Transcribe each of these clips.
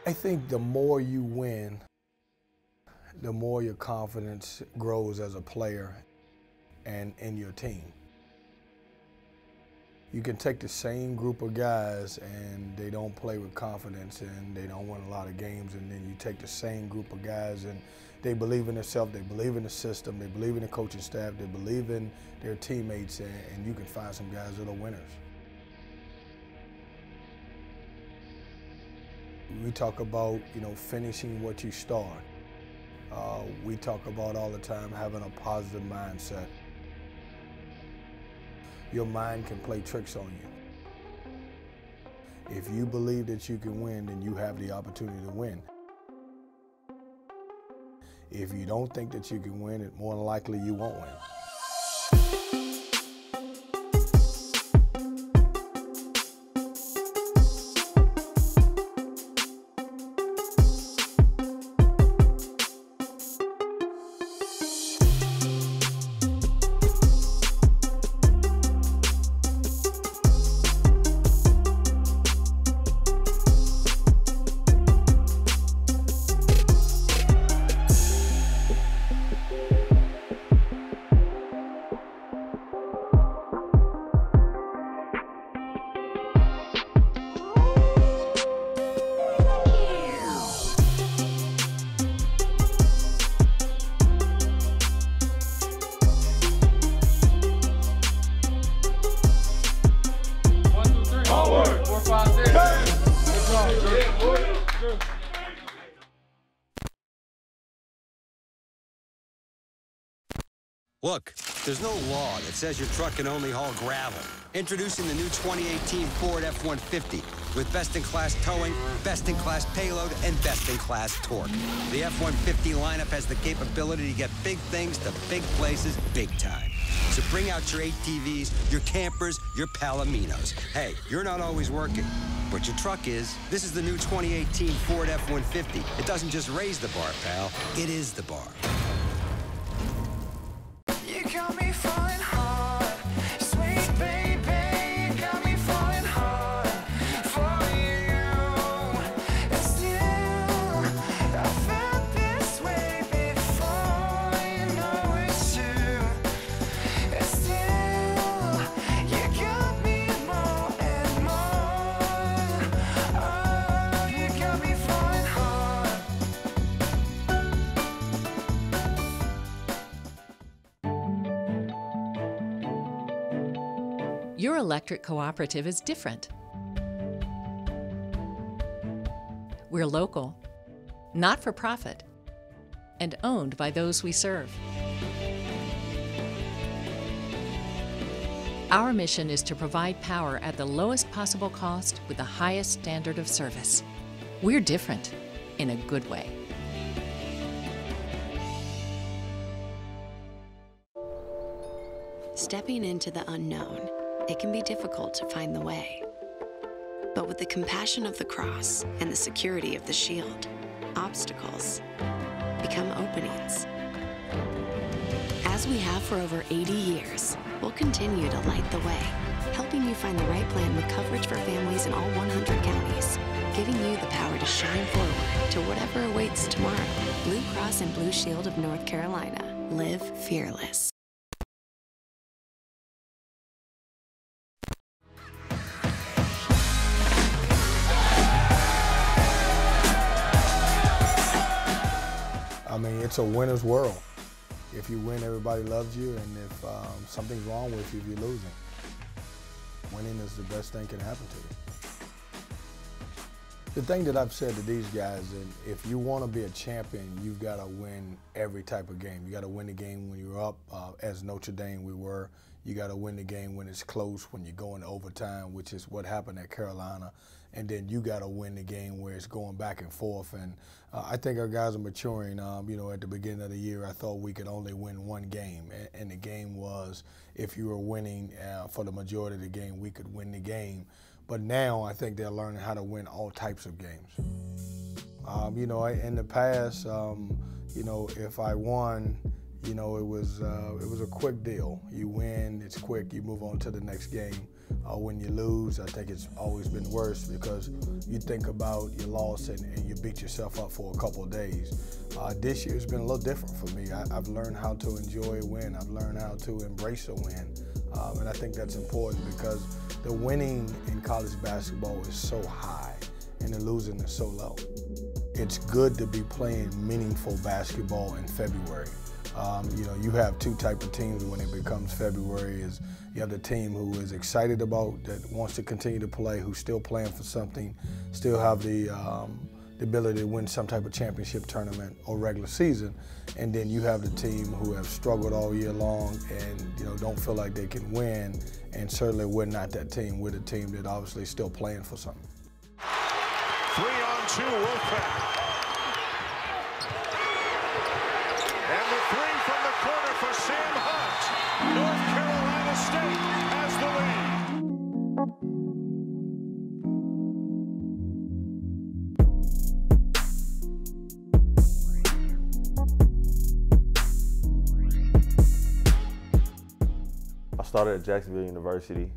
I think the more you win, the more your confidence grows as a player and in your team. You can take the same group of guys and they don't play with confidence and they don't win a lot of games, and then you take the same group of guys and they believe in themselves, they believe in the system, they believe in the coaching staff, they believe in their teammates, and you can find some guys that are winners. We talk about, finishing what you start. We talk about all the time having a positive mindset. Your mind can play tricks on you. If you believe that you can win, then you have the opportunity to win. If you don't think that you can win, it more than likely you won't win. Look, there's no law that says your truck can only haul gravel. Introducing the new 2018 Ford F-150 with best-in-class towing, best-in-class payload, and best-in-class torque. The F-150 lineup has the capability to get big things to big places big time. So bring out your ATVs, your campers, your Palominos. Hey, you're not always working, but your truck is. This is the new 2018 Ford F-150. It doesn't just raise the bar, pal. It is the bar. Got me falling hard, sweet baby, you got me falling hard for you. And still, I felt this way before, you know it's true. And still, you got me more and more. Oh, you got me falling hard. Your electric cooperative is different. We're local, not for profit, and owned by those we serve. Our mission is to provide power at the lowest possible cost with the highest standard of service. We're different in a good way. Stepping into the unknown, it can be difficult to find the way. But with the compassion of the cross and the security of the shield, obstacles become openings. As we have for over 80 years, we'll continue to light the way, helping you find the right plan with coverage for families in all 100 counties, giving you the power to shine forward to whatever awaits tomorrow. Blue Cross and Blue Shield of North Carolina. Live fearless. I mean, it's a winner's world. If you win, everybody loves you, and if something's wrong with you, if you're losing. Winning is the best thing that can happen to you. The thing that I've said to these guys, and if you want to be a champion, you've got to win every type of game. You got to win the game when you're up, as Notre Dame we were. You got to win the game when it's close, when you go into overtime, which is what happened at Carolina. And then you got to win the game where it's going back and forth. And I think our guys are maturing. At the beginning of the year, I thought we could only win one game. And the game was, if you were winning for the majority of the game, we could win the game. But now I think they're learning how to win all types of games. In the past, if I won, you know, it was a quick deal. You win, it's quick, you move on to the next game. When you lose, I think it's always been worse because you think about your loss and you beat yourself up for a couple of days. This year has been a little different for me. I've learned how to enjoy a win. I've learned how to embrace a win. And I think that's important because the winning in college basketball is so high and the losing is so low. It's good to be playing meaningful basketball in February. You know, you have two types of teams when it becomes February. Is you have the team who is excited about, that wants to continue to play, who's still playing for something, still have the ability to win some type of championship tournament or regular season. And then you have the team who have struggled all year long and, you know, don't feel like they can win. And certainly we're not that team. We're the team that obviously is still playing for something. 3-on-2 Wolfpack. And the three from the corner for Sam Hunt. North Carolina State has the lead. I started at Jacksonville University,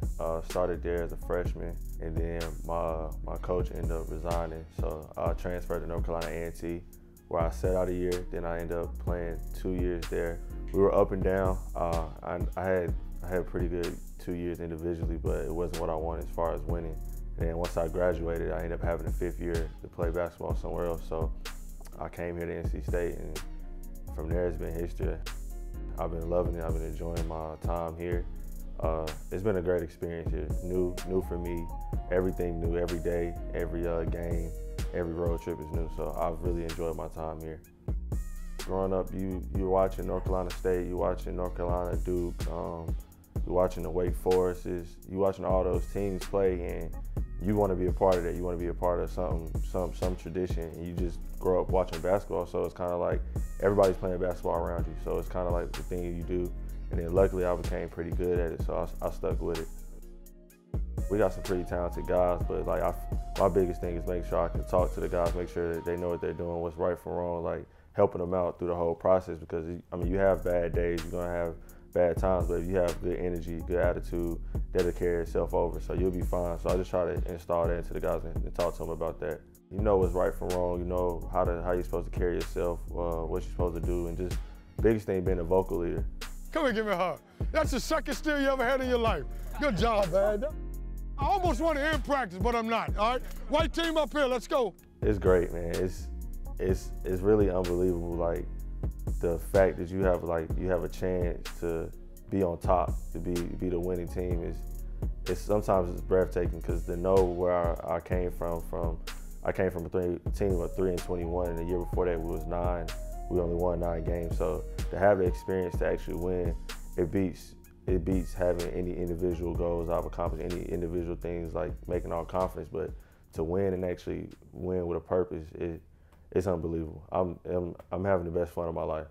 started there as a freshman, and then my coach ended up resigning, so I transferred to North Carolina A&T, where I sat out a year, then I ended up playing 2 years there. We were up and down. I had pretty good 2 years individually, but it wasn't what I wanted as far as winning. And then once I graduated, I ended up having a 5th year to play basketball somewhere else, so I came here to NC State, and from there it's been history. I've been loving it. I've been enjoying my time here. It's been a great experience here. New for me. Everything new every day, every game, every road trip is new. So I've really enjoyed my time here. Growing up, you're watching North Carolina State, you're watching North Carolina Duke, you're watching the Wake Forests, you're watching all those teams play, and you want to be a part of that. You want to be a part of some tradition, and you just grow up watching basketball. So it's kind of like everybody's playing basketball around you. So it's kind of like the thing you do. And then luckily I became pretty good at it, so I stuck with it. We got some pretty talented guys, but like my biggest thing is making sure I can talk to the guys, make sure that they know what they're doing, what's right from wrong, like helping them out through the whole process, because I mean, you have bad days, you're gonna have bad times, but if you have good energy, good attitude, that'll carry itself over, so you'll be fine. So I just try to install that into the guys and talk to them about that. You know what's right from wrong, you know how you're supposed to carry yourself, what you're supposed to do, and just biggest thing being a vocal leader. Come here, give me a hug. That's the second steal you ever had in your life. Good job, man. I almost want to end practice, but I'm not, all right? White team up here, let's go. It's great, man. It's really unbelievable, like, the fact that you have a chance to be on top, to be the winning team is sometimes it's breathtaking, because to know where I came from I came from a team of 3-21, and the year before that we was 9. We only won 9 games, so to have the experience to actually win, it beats having any individual goals I've accomplished, any individual things like making all conference, but to win and actually win with a purpose, it's unbelievable. I'm having the best fun of my life.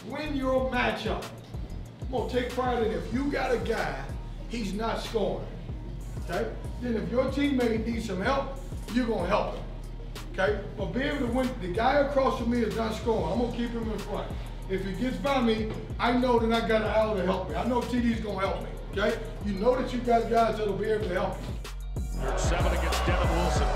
Win your matchup. I'm gonna take pride in it. If you got a guy, he's not scoring, okay? Then if your teammate needs some help, you're gonna help him, okay? But be able to win, the guy across from me is not scoring. I'm gonna keep him in front. If he gets by me, I know that I got an Al to help me. I know TD's gonna help me, okay? You know that you got guys that'll be able to help you. Third 7 against Devin Wilson.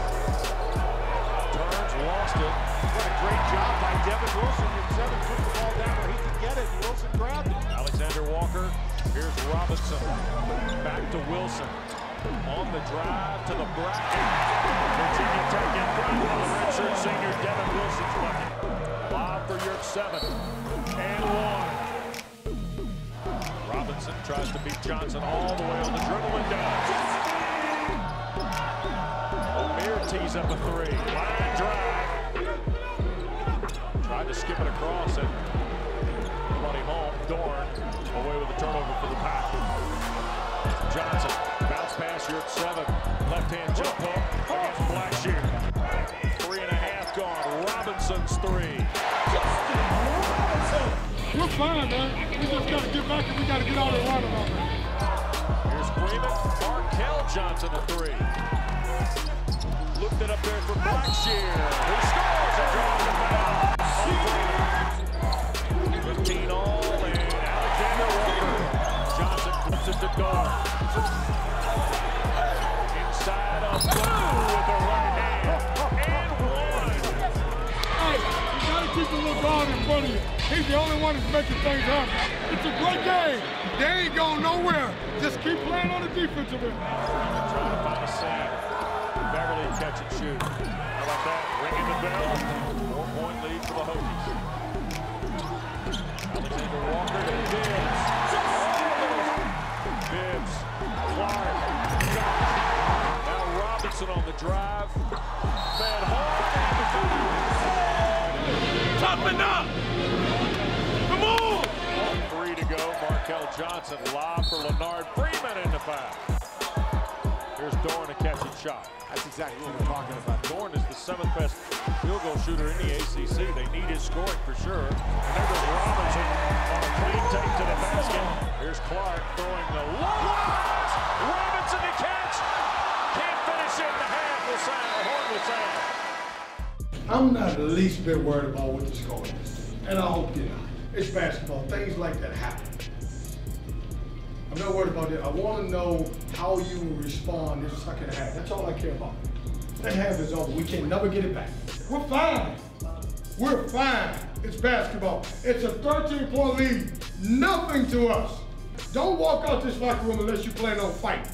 Turns, lost it. What a great job by Devin Wilson. Your 7 took the ball down where he could get it. Wilson grabbed it. Alexander Walker. Here's Robinson. Back to Wilson. On the drive to the bracket. Virginia Tech in front of the redshirt senior Devin Wilson's bucket. Lob for your 7. And 1. Robinson tries to beat Johnson all the way on the dribble and does. O'Meara tees up a 3. Line drive. Tried to skip it across and nobody home. Dorn away with a turnover for the Pack. Johnson, bounce pass, you're at 7. Left-hand jump hook against Blackshear. 3.5 gone. Robinson's 3. We're fine, man. We just got to get back and we got to get out and running on that. Here's Freeman. Markel Johnson a 3. Looped it up there for Blackshear, who scores and draws it down. 15 all, and Alexander Walker. Johnson flips it to guard. Inside of Blue with the right hand. And one. Hey, you gotta keep the little guard in front of you. He's the only one that's making things happen. It's a great game. They ain't going nowhere. Just keep playing on the defensive end. Trying to find a sack. Beverly catch and shoot. How about that? Ringing the bell. 4-point lead for the Hokies. Alexander Walker to Bibbs. Bibbs. Clark. Now Robinson on the drive. Fed hard and Toughen up! Come on! 3 to go. Markel Johnson lob for Leonard Freeman in the foul. Here's Dorn to catch and shot. That's exactly what we're talking about. Dorn is the 7th best field goal shooter in the ACC. They need his scoring for sure. And there goes Robinson on a clean take to the basket. Here's Clark throwing the lob. Robinson to catch. Can't finish it. The hand will sound. The horn will sound. I'm not the least bit worried about what the score is. And I hope you're not. It's basketball. Things like that happen. I'm not worried about that. I want to know how you will respond in the second half. That's all I care about. That half is over. We can never get it back. We're fine. We're fine. It's basketball. It's a 13-point lead. Nothing to us. Don't walk out this locker room unless you plan on fighting.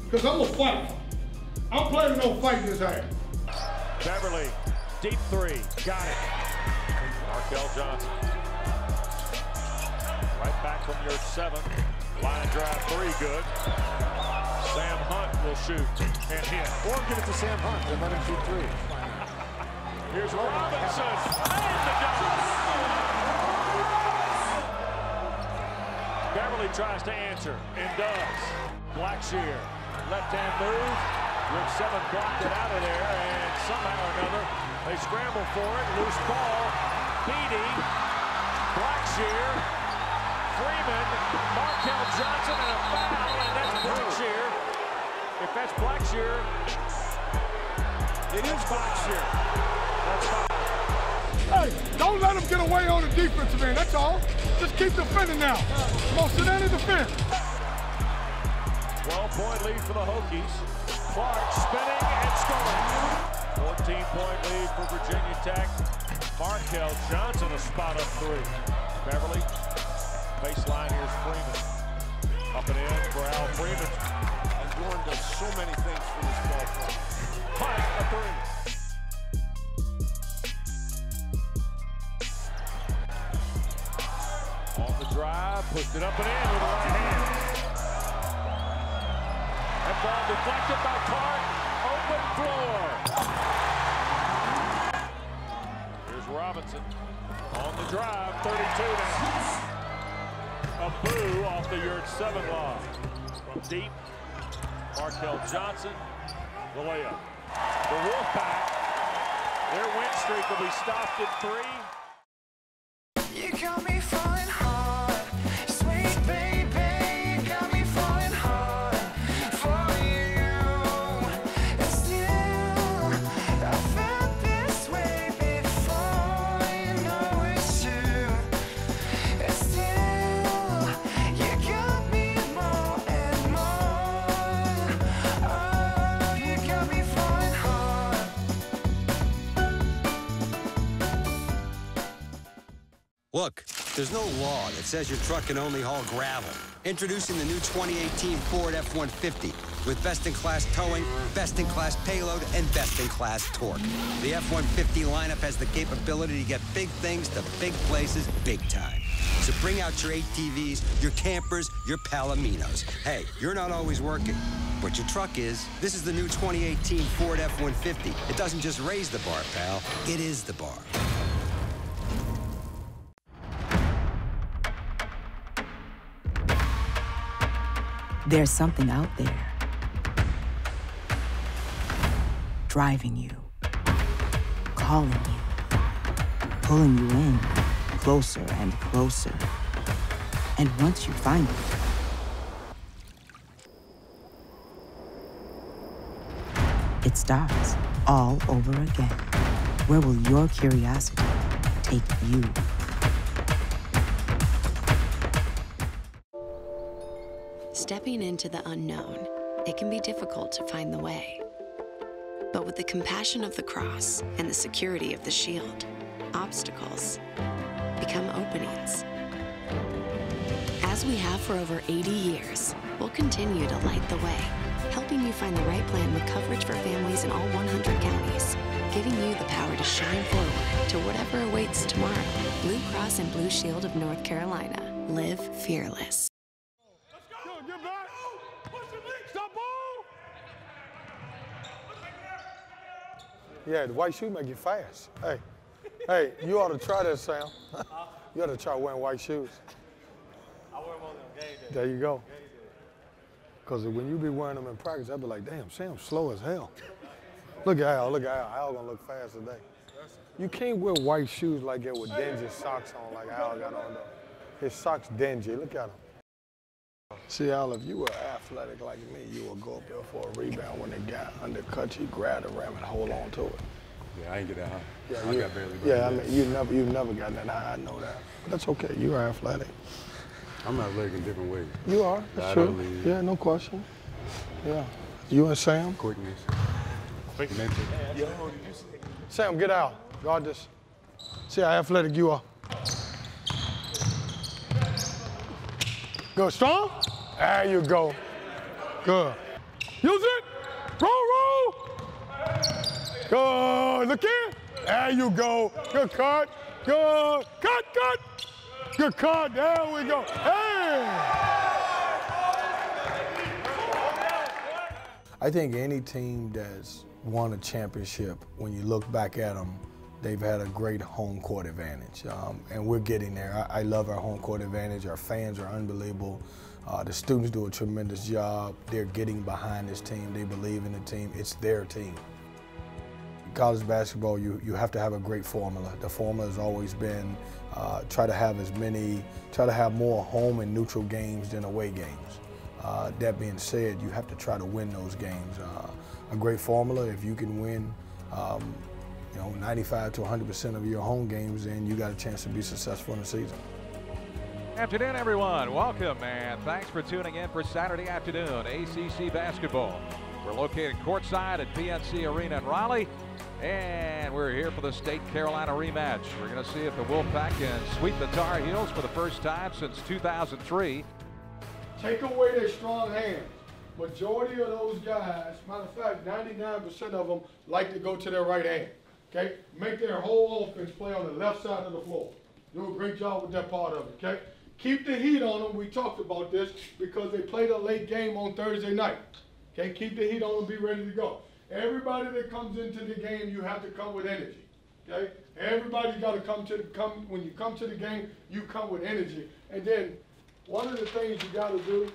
Because I'm going to fight. I'm planning on fighting this half. Beverly, deep 3. Got it. Markel Johnson. Right back from your 7th. Line drive 3, good. Sam Hunt will shoot and hit. Or give it to Sam Hunt and let him shoot 3. Here's Robinson and the dunk. Beverly tries to answer and does. Blackshear, left-hand move. Rick 7 blocked it out of there, and somehow or another they scramble for it. Loose ball. Beatty, Blackshear. Freeman, Markel Johnson, and a foul, and that's Blackshear. If that's Blackshear, it is Blackshear. That's foul. Hey, don't let them get away on the defensive end, that's all. Just keep defending now. Come on, sit down and defend. 12-point lead for the Hokies. Clark spinning and scoring. 14-point lead for Virginia Tech. Markel Johnson a spot up 3. Beverly. Baseline, here's Freeman. Up and in for Al Freeman. And Dorn does so many things for this ball club. Hunt, a 3. On the drive, pushed it up and in with the right hand. That ball deflected by Clark. Open floor. Here's Robinson. On the drive, 32 now. A boo off the Yurt 7 line. From deep, Markel Johnson, the layup. The Wolfpack, their win streak will be stopped at 3. You got me falling hard, sweet baby, got me falling hard for you. And still, I felt this way before, you know it's true. And still, you got me more and more. Oh, you got me falling hard. Look, there's no law that says your truck can only haul gravel. Introducing the new 2018 Ford F-150 with best-in-class towing, best-in-class payload, and best-in-class torque. The F-150 lineup has the capability to get big things to big places big time. So bring out your ATVs, your campers, your Palominos. Hey, you're not always working, but your truck is. This is the new 2018 Ford F-150. It doesn't just raise the bar, pal. It is the bar. There's something out there driving you, calling you, pulling you in closer and closer. And once you find it, it starts all over again. Where will your curiosity take you? Stepping into the unknown, it can be difficult to find the way. But with the compassion of the cross and the security of the shield, obstacles become openings. As we have for over 80 years, we'll continue to light the way, helping you find the right plan with coverage for families in all 100 counties, giving you the power to shine forward to whatever awaits tomorrow. Blue Cross and Blue Shield of North Carolina. Live fearless. Let's go. Get back. Stop ball. Yeah, the white shoe make you fast. Hey, you ought to try that, Sam. You ought to try wearing white shoes. I wear them on game day. There you go. Because when you be wearing them in practice, I'll be like, damn, Sam's slow as hell. Look at Al, look at Al. Al gonna look fast today. You can't wear white shoes like that with dingy socks on like Al got on though. His socks dingy, look at him. See, Al, if you were athletic like me, you would go up there for a rebound. When the guy undercut you, grab the rim and hold on to it. Yeah, I ain't get that high. Yeah, I got barely. Yeah, I mean, you've never gotten that high. I know that. But that's okay. You are athletic. I'm athletic in different ways. You are. That's true. Yeah, no question. Yeah. You and Sam. Quickness. Mental. Sam, get out. Guard this. See how athletic you are. Good. Strong? There you go. Good. Use it. Roll. Good. Look in. There you go. Good cut. Good. Cut. Good cut. There we go. Hey! I think any team that's won a championship, when you look back at them, they've had a great home court advantage. And we're getting there. I love our home court advantage. Our fans are unbelievable. The students do a tremendous job. They're getting behind this team. They believe in the team. It's their team. College basketball, you have to have a great formula. The formula has always been try to have more home and neutral games than away games. That being said, you have to try to win those games. A great formula, if you can win 95 to 100% of your home games, then you got a chance to be successful in the season. Afternoon, everyone. Welcome, and thanks for tuning in for Saturday afternoon ACC basketball. We're located courtside at PNC Arena in Raleigh, and we're here for the State Carolina rematch. We're going to see if the Wolfpack can sweep the Tar Heels for the first time since 2003. Take away their strong hands. Majority of those guys, matter of fact, 99% of them like to go to their right hand. Okay? Make their whole offense play on the left side of the floor. Do a great job with that part of it, okay? Keep the heat on them. We talked about this because they played a late game on Thursday night. Okay? Keep the heat on them, be ready to go. Everybody that comes into the game, you have to come with energy. Okay? Everybody's got to when you come to the game, you come with energy. And then one of the things you got to do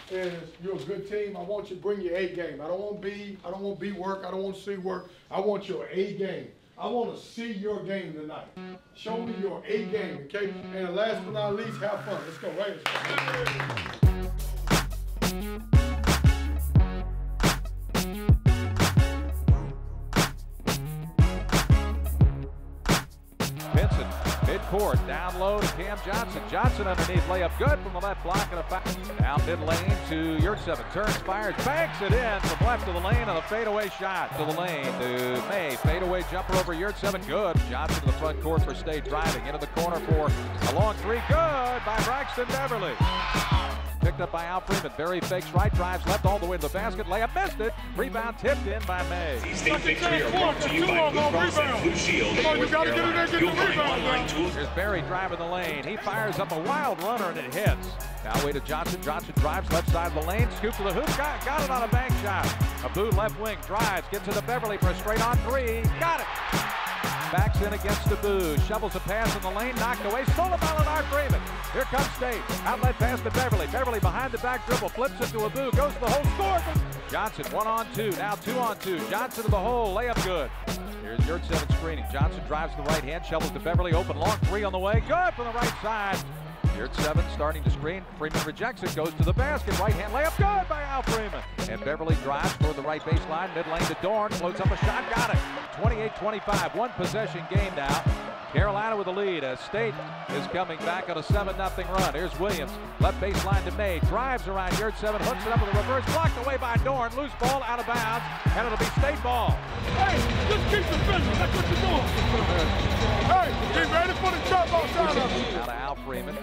is you're a good team. I want you to bring your A game. I don't want B work. I don't want C work. I want your A game. I want to see your game tonight. Show me your A game, okay? And last but not least, have fun. Let's go, right? Vincent, midcourt, down low to Cam Johnson. Johnson underneath, layup good from the left block and a foul. Down mid lane to Yurtseven. Turns, fires, banks it in from left to the lane and a fadeaway shot to the lane to May. Fadeaway jumper over Yurtseven, good. Johnson to the front court for State, driving into the corner for a long three, good by Braxton Beverly. Picked up by Al Freeman. Barry fakes right, drives left all the way to the basket. Layup missed it. Rebound tipped in by May. State victory are brought to you by Blue Cross and Blue Shield of North Carolina. You'll find online tools. Here's Barry driving the lane. He fires up a wild runner and it hits. Now way to Johnson. Johnson drives left side of the lane. Scoops to the hoop. Got it on a bank shot. Abu left wing drives. Gets to the Beverly for a straight on three. Got it. Backs in against Abu. Shovels a pass in the lane. Knocked away. Stolen by Leonard Freeman. Here comes State. Outlet pass to Beverly. Beverly behind the back dribble. Flips it to Abu. Goes to the hole. Scores. Johnson 1-on-2. Now 2-on-2. Johnson to the hole. Layup good. Here's Yurtseven screening. Johnson drives to the right hand. Shovels to Beverly. Open long three on the way. Good from the right side. Here's 7 starting to screen. Freeman rejects it, goes to the basket. Right hand layup, good by Al Freeman. And Beverly drives toward the right baseline. Mid lane to Dorn, floats up a shot, got it. 28-25, one possession game now. Carolina with the lead as State is coming back on a 7-0 run. Here's Williams, left baseline to May, drives around yard 7, hooks it up with a reverse, blocked away by Dorn, loose ball out of bounds, and it'll be State ball. Hey, just keep defending, that's what you're doing. Hey, get ready for the jump outside of it. Now to Al Freeman.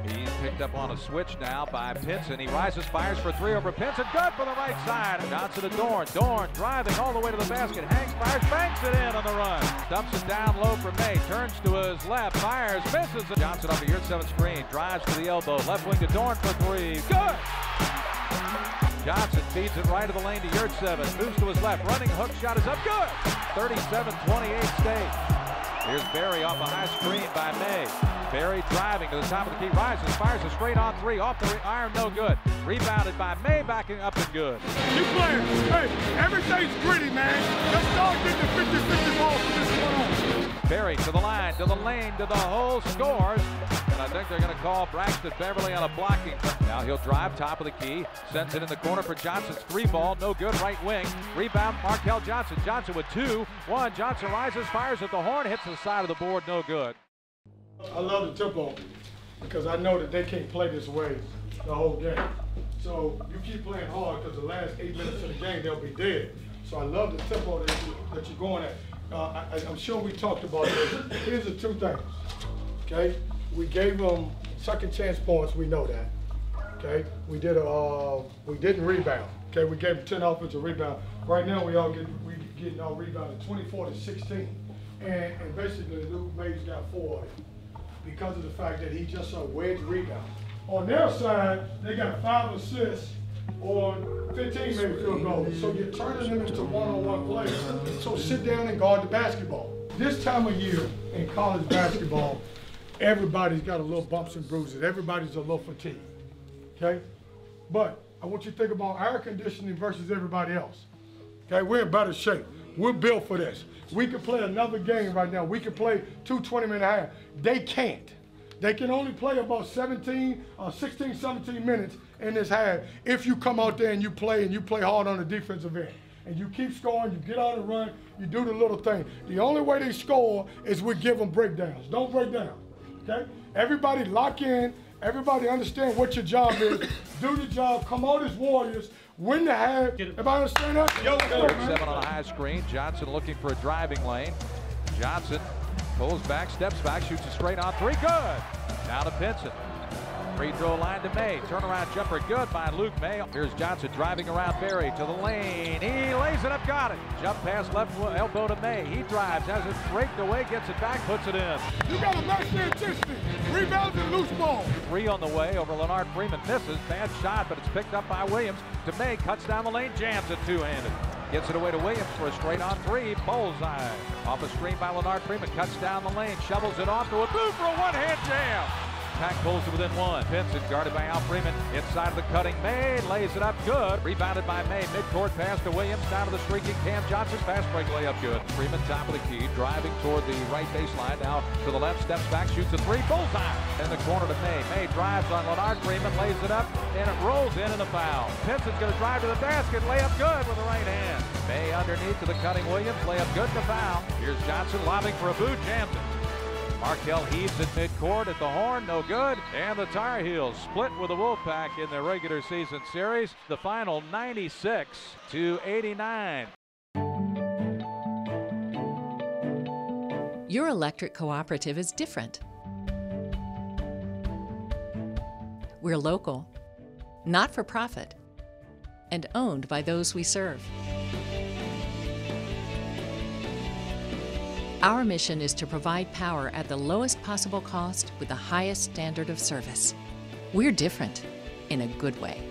He's picked up on a switch now by Pinson. He rises, fires for 3 over Pinson. Good for the right side. Johnson to Dorn. Dorn driving all the way to the basket. Hanks fires, banks it in on the run. Dumps it down low for May. Turns to his left, fires, misses. Johnson off the yard 7 screen. Drives to the elbow. Left wing to Dorn for 3. Good! Johnson feeds it right to the lane to yard 7. Moves to his left. Running hook shot is up. Good! 37-28 State. Here's Barry off a high screen by May. Barry driving to the top of the key, rises, fires a straight on 3, off the iron, no good. Rebounded by May, backing up and good. Keep playing. Hey, everything's gritty, man. Let's start getting the 50-50 ball from this one on. Barry to the line, to the lane, to the hole, scores. And I think they're going to call Braxton Beverly on a blocking. Now he'll drive, top of the key, sends it in the corner for Johnson's 3 ball, no good, right wing. Rebound, Markel Johnson. Johnson with 2. 1, Johnson rises, fires at the horn, hits the side of the board, no good. I love the tempo because I know that they can't play this way the whole game. So you keep playing hard because the last 8 minutes of the game, they'll be dead. So I love the tempo that you're going at. I'm sure we talked about this. Here's the 2 things, okay? We gave them second chance points, we know that, okay? We didn't rebound, okay? We gave them 10 offensive rebound. Right now we getting all rebounded 24-16. And basically Luke Mays got 4 of it because of the fact that he just a wedge rebound. On their side, they got 5 assists on 15 made field goals. So you're turning them into one-on-one plays. So sit down and guard the basketball. This time of year in college basketball, everybody's got a little bumps and bruises. Everybody's a little fatigued, okay? But I want you to think about our conditioning versus everybody else, okay? We're in better shape. We're built for this. We can play another game right now. We can play 2 20-minute halves. They can't. They can only play about 16, 17 minutes in this half if you come out there and you play hard on the defensive end. And you keep scoring, you get out and run, you do the little thing. The only way they score is we give them breakdowns. Don't break down, okay? Everybody lock in. Everybody understand what your job is. Do your job. Come out as warriors. Win the half. Everybody understand that? Yo, 7 on a high screen. Johnson looking for a driving lane. Johnson pulls back, steps back, shoots a straight on 3. Good. Now to Pinson. Free throw line to May. Turnaround jumper good by Luke May. Here's Johnson driving around Barry to the lane. He lays it up, got it. Jump pass left elbow to May. He drives, has it raked away, gets it back, puts it in. You got to match the intensity. Rebounds and loose ball. 3 on the way over Leonard Freeman. Misses. Bad shot, but it's picked up by Williams. To May, cuts down the lane, jams it 2-handed. Gets it away to Williams for a straight on 3. Bullseye. Off a screen by Leonard Freeman. Cuts down the lane. Shovels it off to a boot for a one-hand jam. Pack pulls it within 1. Pinson guarded by Al Freeman. Inside of the cutting. May lays it up good. Rebounded by May. Midcourt pass to Williams. Down to the streaking Cam Johnson. Fast break layup good. Freeman top of the key. Driving toward the right baseline. Now to the left. Steps back. Shoots a 3. Bullseye. In the corner to May. May drives on Leonard Freeman. Lays it up. And it rolls in and a foul. Pinson's going to drive to the basket. Layup good with the right hand. May underneath to the cutting Williams. Layup good to foul. Here's Johnson lobbing for a boot. Jams it. Markel heaves at midcourt at the horn, no good. And the Tar Heels split with the Wolfpack in their regular season series. The final 96-89. Your electric cooperative is different. We're local, not for profit, and owned by those we serve. Our mission is to provide power at the lowest possible cost with the highest standard of service. We're different in a good way.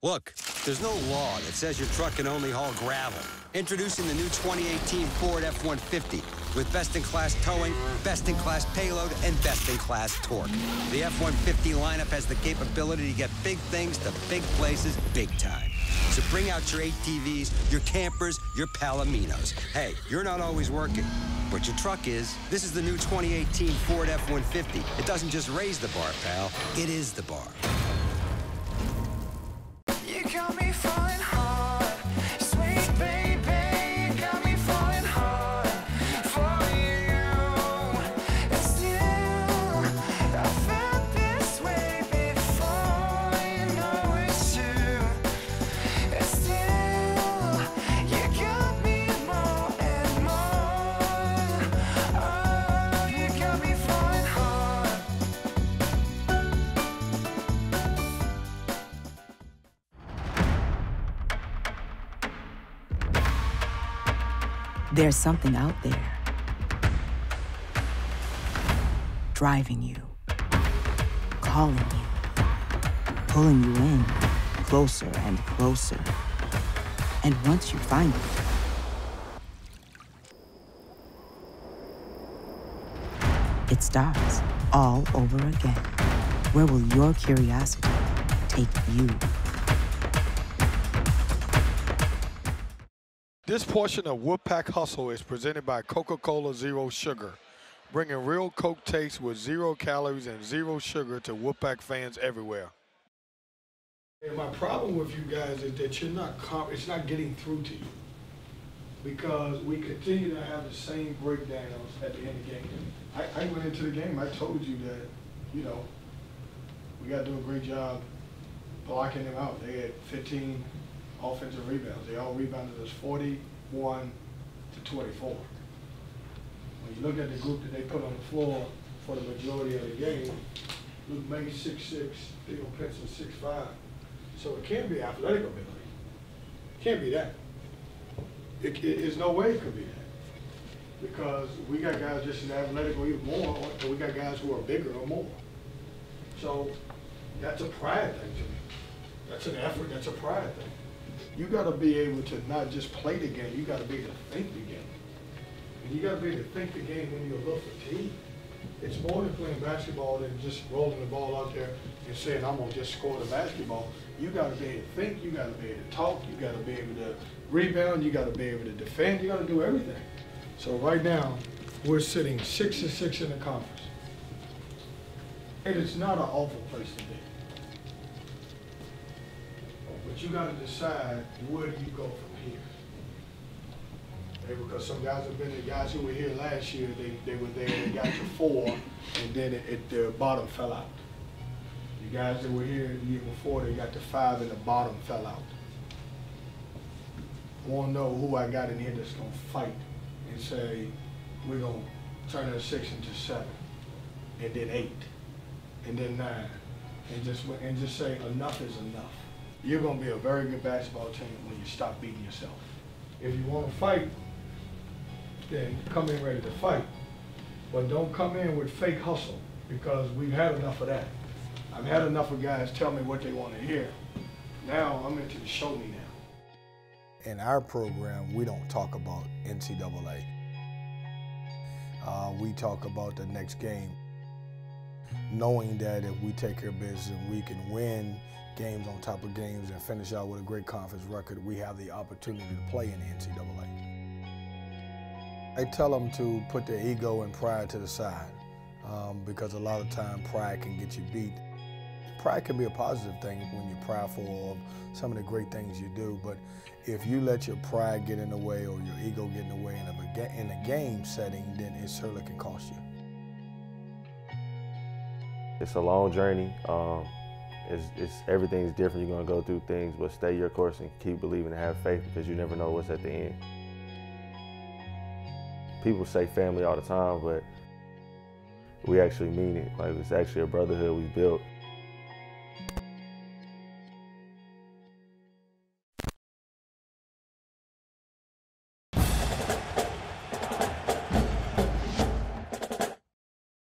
Look, there's no law that says your truck can only haul gravel. Introducing the new 2018 Ford F-150 with best-in-class towing, best-in-class payload, and best-in-class torque. The F-150 lineup has the capability to get big things to big places big time. So bring out your ATVs, your campers, your Palominos. Hey, you're not always working. but your truck is. This is the new 2018 Ford F-150. It doesn't just raise the bar, pal. It is the bar. You got me falling hard, sweet baby, got me falling hard for you. And still, I felt this way before, you know it's true. And still, you got me more and more. Oh, you got me falling hard. There's something out there driving you, calling you, pulling you in closer and closer. And once you find it, it starts all over again. Where will your curiosity take you? This portion of Wolfpack Hustle is presented by Coca-Cola Zero Sugar, bringing real Coke taste with 0 calories and 0 sugar to Wolfpack fans everywhere. And my problem with you guys is that you're not it's not getting through to you, because we continue to have the same breakdowns at the end of the game. I went into the game, I told you that, you know, we got to do a great job blocking them out. They had 15 offensive rebounds. They all rebounded us 41 to 24. When you look at the group that they put on the floor for the majority of the game, Luke May 6'6", Theo Pinson 6'5". So it can't be athletic ability. It can't be that. There's no way it could be that. Because we got guys just as athletic or even more, or we got guys who are bigger or more. So that's a pride thing to me. That's an effort, that's a pride thing. You got to be able to not just play the game, you got to be able to think the game. And you got to be able to think the game when you're a little fatigued. It's more than playing basketball than just rolling the ball out there and saying, I'm going to just score the basketball. You got to be able to think, you got to be able to talk, you got to be able to rebound, you got to be able to defend, you got to do everything. So right now, we're sitting 6-6 in the conference. And it's not an awful place to be. But you got to decide, where do you go from here? Okay, because some guys have been the guys who were here last year, they were there, they got to 4, and then the bottom fell out. The guys that were here the year before, they got to 5 and the bottom fell out. I want to know who I got in here that's going to fight and say, we're going to turn that 6 into 7, and then 8, and then 9, and just say enough is enough. You're going to be a very good basketball team when you stop beating yourself. If you want to fight, then come in ready to fight. But don't come in with fake hustle, because we've had enough of that. I've had enough of guys tell me what they want to hear. Now I'm into the show me now. In our program, we don't talk about NCAA. We talk about the next game, knowing that if we take care of business and we can win games on top of games and finish out with a great conference record, we have the opportunity to play in the NCAA. I tell them to put their ego and pride to the side, because a lot of time pride can get you beat. Pride can be a positive thing when you're prideful of some of the great things you do, but if you let your pride get in the way or your ego get in the way in a game setting, then it certainly can cost you. It's a long journey. Everything's different. You're gonna go through things, but stay your course and keep believing and have faith, because you never know what's at the end. People say family all the time, but we actually mean it. Like, it's actually a brotherhood we built.